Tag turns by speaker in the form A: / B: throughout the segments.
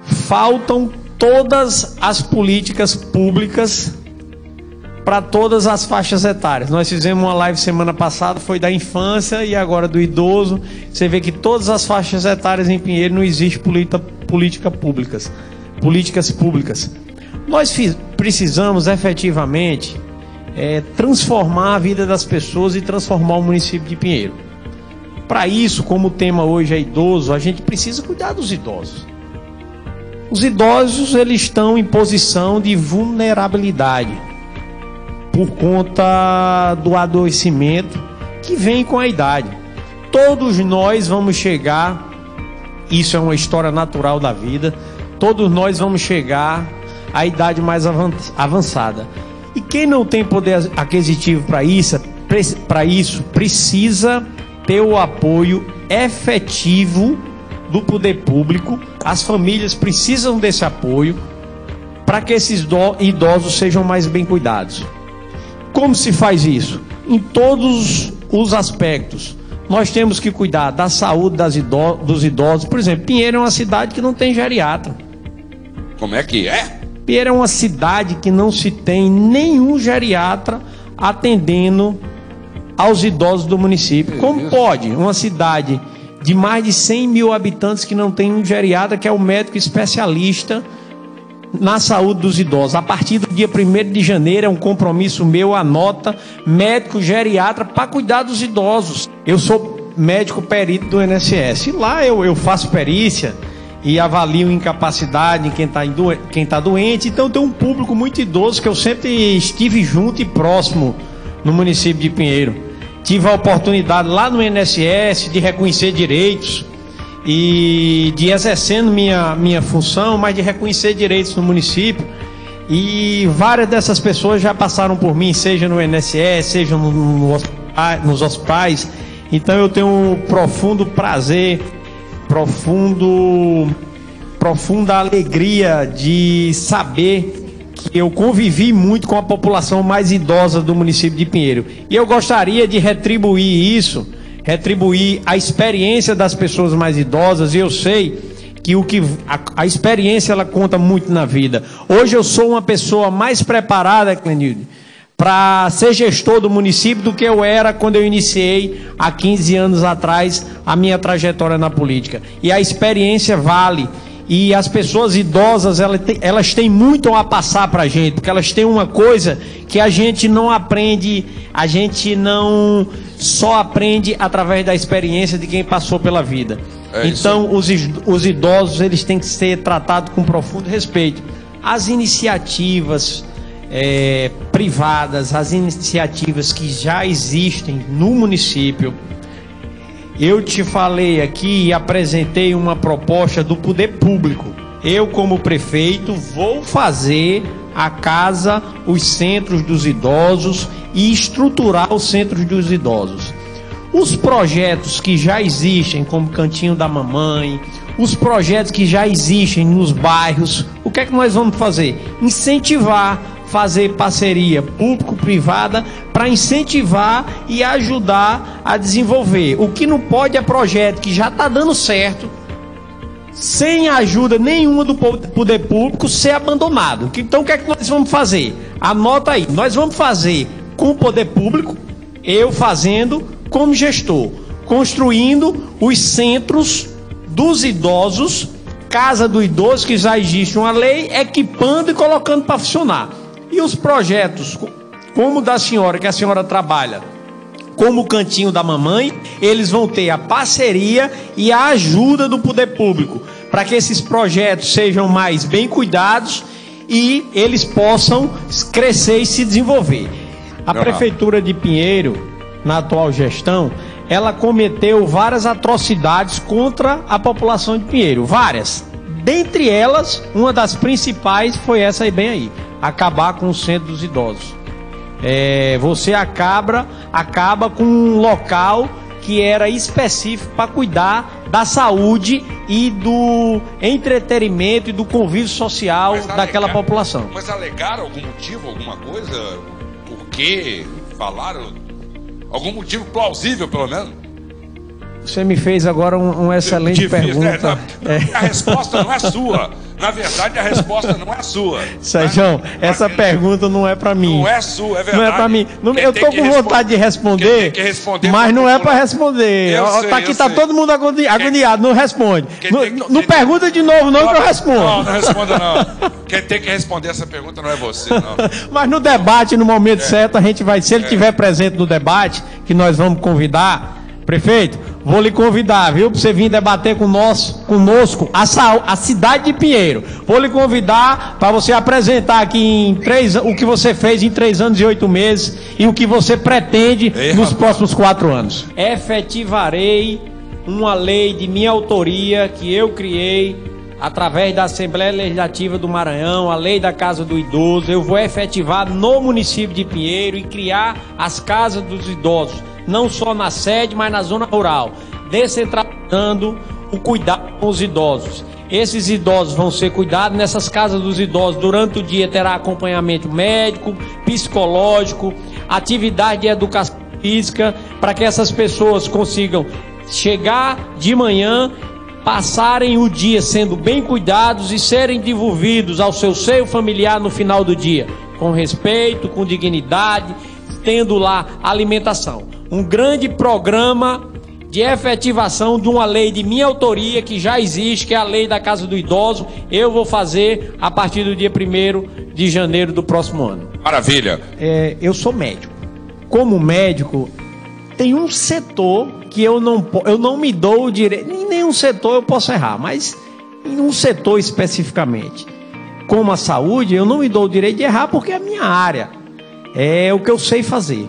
A: faltam todas as políticas públicas para todas as faixas etárias. Nós fizemos uma live semana passada, foi da infância e agora do idoso. Você vê que todas as faixas etárias em Pinheiro não existe políticas públicas. Nós precisamos efetivamente transformar a vida das pessoas e transformar o município de Pinheiro. Para isso, como o tema hoje é idoso, a gente precisa cuidar dos idosos. Os idosos, eles estão em posição de vulnerabilidade por conta do adoecimento que vem com a idade. Todos nós vamos chegar, isso é uma história natural da vida, todos nós vamos chegar à idade mais avançada. E quem não tem poder aquisitivo para isso precisa ter o apoio efetivo do poder público. As famílias precisam desse apoio para que esses idosos sejam mais bem cuidados. Como se faz isso? Em todos os aspectos. Nós temos que cuidar da saúde dos idosos. Por exemplo, Pinheiro é uma cidade que não tem geriatra.
B: Como é que é?
A: Pinheiro é uma cidade que não se tem nenhum geriatra atendendo aos idosos do município. Como pode uma cidade de mais de 100 mil habitantes que não tem um geriatra, que é o médico especialista na saúde dos idosos? A partir do dia 1º de janeiro, é um compromisso meu, anota, médico geriatra para cuidar dos idosos. Eu sou médico perito do INSS, e lá eu faço perícia e avalio incapacidade em quem está doente. Então tem um público muito idoso que eu sempre estive junto e próximo no município de Pinheiro. Tive a oportunidade lá no INSS de reconhecer direitos e de exercendo minha função, mas de reconhecer direitos no município. E várias dessas pessoas já passaram por mim, seja no INSS, seja nos hospitais. Então eu tenho um profundo prazer, profunda alegria de saber que eu convivi muito com a população mais idosa do município de Pinheiro. E eu gostaria de retribuir a experiência das pessoas mais idosas. E eu sei que a experiência, ela conta muito na vida. Hoje eu sou uma pessoa mais preparada, Clenilde, para ser gestor do município do que eu era quando eu iniciei há 15 anos atrás a minha trajetória na política. E a experiência vale. E as pessoas idosas, elas têm muito a passar para a gente, porque elas têm uma coisa que a gente não aprende, a gente não só aprende através da experiência de quem passou pela vida. Então, os idosos, eles têm que ser tratados com profundo respeito. As iniciativas privadas, as iniciativas que já existem no município. Eu te falei aqui e apresentei uma proposta do poder público. Eu, como prefeito, vou fazer a casa, os centros dos idosos e estruturar os centros dos idosos. Os projetos que já existem, como Cantinho da Mamãe, os projetos que já existem nos bairros, o que é que nós vamos fazer? Incentivar, fazer parceria público-privada para incentivar e ajudar a desenvolver. O que não pode é projeto que já está dando certo, sem ajuda nenhuma do poder público, ser abandonado. Então o que é que nós vamos fazer? Anota aí, nós vamos fazer com o poder público, eu fazendo como gestor, construindo os centros dos idosos, Casa do Idoso, que já existe uma lei, equipando e colocando para funcionar. E os projetos, como o da senhora, que a senhora trabalha, como o Cantinho da Mamãe, eles vão ter a parceria e a ajuda do poder público, para que esses projetos sejam mais bem cuidados e eles possam crescer e se desenvolver. A Prefeitura de Pinheiro, na atual gestão, ela cometeu várias atrocidades contra a população de Pinheiro, várias. Dentre elas, uma das principais foi essa aí, bem aí, acabar com o centro dos idosos. Você acaba com um local que era específico para cuidar da saúde e do entretenimento e do convívio social daquela população.
B: Mas alegaram algum motivo, alguma coisa? Por quê? Falaram? Algum motivo plausível, pelo menos?
A: Você me fez agora uma excelente
B: Difícil,
A: pergunta.
B: A resposta não é sua. Na verdade, a resposta não é sua.
A: Sérgio, essa pergunta não é para mim.
B: Não é sua, é verdade.
A: Não é para mim. Eu tô com vontade de responder, mas não é para responder. Tá todo mundo agoniado, não responde. Não pergunta de novo, não, que eu respondo.
B: Não responda não. Quem tem que responder essa pergunta não é você, não.
A: Mas no debate, no momento certo, a gente vai, se ele estiver presente no debate, que nós vamos convidar, prefeito, vou lhe convidar, viu, para você vir debater conosco a cidade de Pinheiro. Vou lhe convidar para você apresentar aqui o que você fez em 3 anos e 8 meses e o que você pretende nos próximos 4 anos. Efetivarei uma lei de minha autoria que eu criei através da Assembleia Legislativa do Maranhão, a lei da Casa do Idoso. Eu vou efetivar no município de Pinheiro e criar as casas dos idosos, não só na sede, mas na zona rural, descentralizando o cuidado com os idosos. Esses idosos vão ser cuidados nessas casas dos idosos. Durante o dia terá acompanhamento médico, psicológico, atividade de educação física, para que essas pessoas consigam chegar de manhã, passarem o dia sendo bem cuidados e serem devolvidos ao seu seio familiar no final do dia, com respeito, com dignidade, tendo lá alimentação. Um grande programa de efetivação de uma lei de minha autoria que já existe, que é a lei da Casa do Idoso. Eu vou fazer a partir do dia 1º de janeiro do próximo ano.
B: Maravilha.
A: Eu sou médico. Como médico, tem um setor que eu não me dou o direito. Em nenhum setor eu posso errar, mas em um setor especificamente, como a saúde, eu não me dou o direito de errar porque é a minha área. É o que eu sei fazer.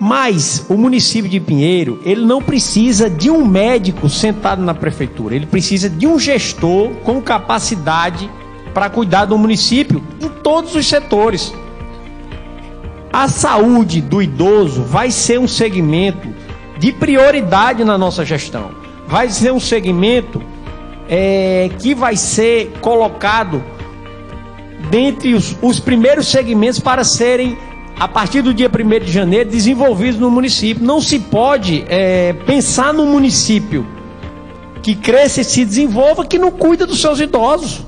A: Mas o município de Pinheiro, ele não precisa de um médico sentado na prefeitura. Ele precisa de um gestor com capacidade para cuidar do município em todos os setores. A saúde do idoso vai ser um segmento de prioridade na nossa gestão. Vai ser um segmento que vai ser colocado dentre os primeiros segmentos para serem, a partir do dia 1º de janeiro, desenvolvidos no município. Não se pode pensar num município que cresça e se desenvolva que não cuida dos seus idosos.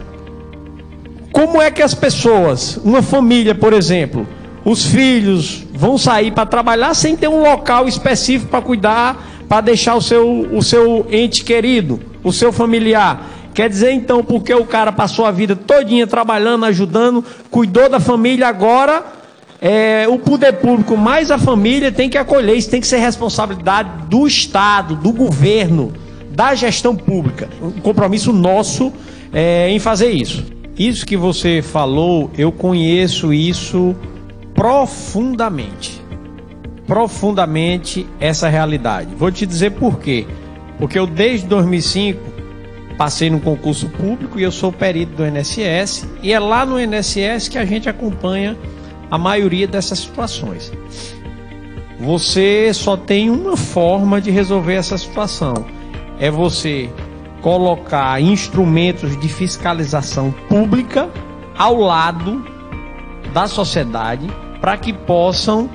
A: Como é que as pessoas, uma família, por exemplo, os filhos vão sair para trabalhar sem ter um local específico para cuidar, para deixar o seu ente querido, o seu familiar? Quer dizer, então, porque o cara passou a vida todinha trabalhando, ajudando, cuidou da família, agora o poder público mais a família tem que acolher. Isso tem que ser responsabilidade do Estado, do governo, da gestão pública. Um compromisso nosso em fazer isso. Isso que você falou, eu conheço isso profundamente essa realidade. Vou te dizer por quê. Porque eu desde 2005 passei no concurso público e eu sou perito do INSS, e é lá no INSS que a gente acompanha a maioria dessas situações. Você só tem uma forma de resolver essa situação: é você colocar instrumentos de fiscalização pública ao lado da sociedade, para que possam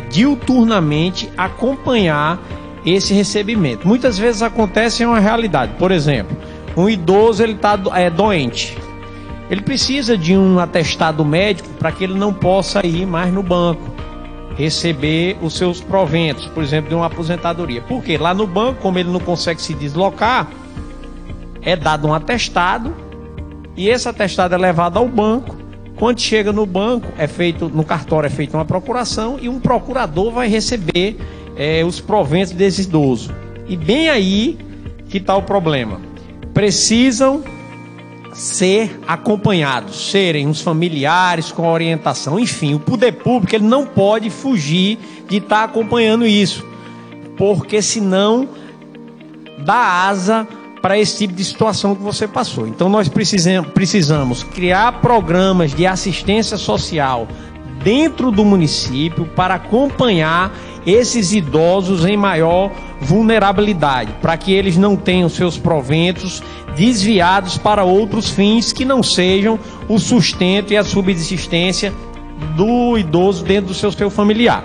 A: diuturnamente acompanhar esse recebimento. Muitas vezes acontece uma realidade. Por exemplo, um idoso, ele está doente, ele precisa de um atestado médico para que ele não possa ir mais no banco receber os seus proventos, por exemplo, de uma aposentadoria. Porque lá no banco, como ele não consegue se deslocar, é dado um atestado, e esse atestado é levado ao banco. Quando chega no banco, no cartório é feita uma procuração, e um procurador vai receber os proventos desse idoso. E bem aí que está o problema. Precisam ser acompanhados, serem os familiares com orientação. Enfim, o poder público, ele não pode fugir de estar acompanhando isso, porque senão dá asa para esse tipo de situação que você passou. Então nós precisamos criar programas de assistência social dentro do município para acompanhar esses idosos em maior vulnerabilidade, para que eles não tenham seus proventos desviados para outros fins que não sejam o sustento e a subsistência do idoso dentro do seu familiar.